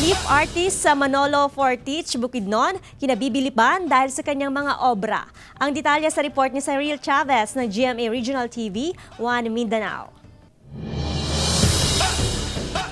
Leaf artist sa Manolo Fortich, Bukidnon, kinabibiliban dahil sa kanyang mga obra. Ang detalye sa report ni Cyril Chavez ng GMA Regional TV, 1 Mindanao.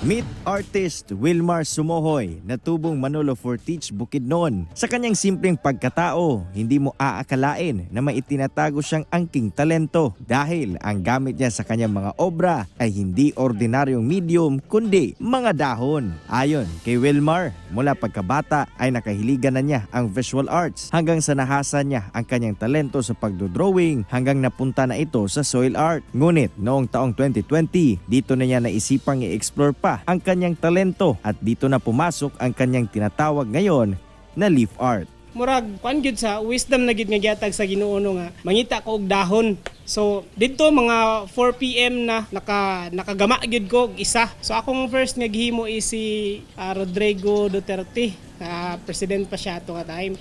Meet artist Wilmar Sumohoy na tubong Manolo Fortich, Bukidnon. Sa kanyang simpleng pagkatao, hindi mo aakalain na may itinatago siyang angking talento dahil ang gamit niya sa kanyang mga obra ay hindi ordinaryong medium kundi mga dahon. Ayon kay Wilmar, mula pagkabata ay nakahiligan na niya ang visual arts hanggang sa nahasa niya ang kanyang talento sa pagdodrawing hanggang napunta na ito sa soil art. Ngunit noong taong 2020, dito na niya naisipang i-explore pa ang kanyang talento at dito na pumasok ang kanyang tinatawag ngayon na leaf art. Murag kuan gyud sa wisdom na gyud nga gihatag sa Ginoo nga mangita ko og dahon. So didto mga 4 PM na nakagama gyud ko og isa. So akong first nga gihimo is si Rodrigo Duterte, president pa siya ato nga time.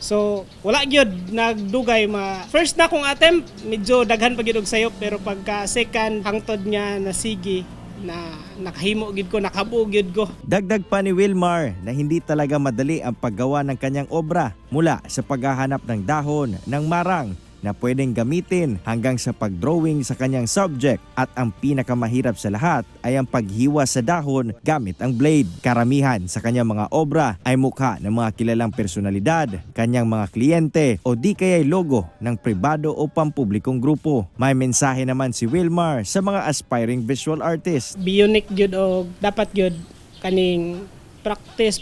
So wala gyud nagdugay first na kong attempt medyo daghan pa gyud og sayop pero pagka second hangtod niya nasigi na nakahimo gid ko, nakabuo gid ko. Dagdag pa ni Wilmar na hindi talaga madali ang paggawa ng kanyang obra mula sa paghahanap ng dahon ng marang na pwedeng gamitin hanggang sa pagdrawing sa kanyang subject at ang pinakamahirap sa lahat ay ang paghiwa sa dahon gamit ang blade. Karamihan sa kanyang mga obra ay mukha ng mga kilalang personalidad, kanyang mga kliyente o di kaya'y logo ng pribado o pampublikong grupo. May mensahe naman si Wilmar sa mga aspiring visual artists. Be unique gyud o dapat gyud kaning practice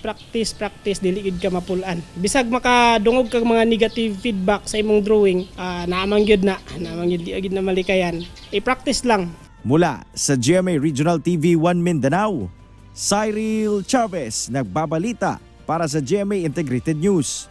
dili gid ka mapulan. Bisag makadungog kag mga negative feedback sa imong drawing, naamang gyud di gyud na malikayan. I-practice lang. Mula sa GMA Regional TV 1 Mindanao, Cyril Chavez nagbabalita para sa GMA Integrated News.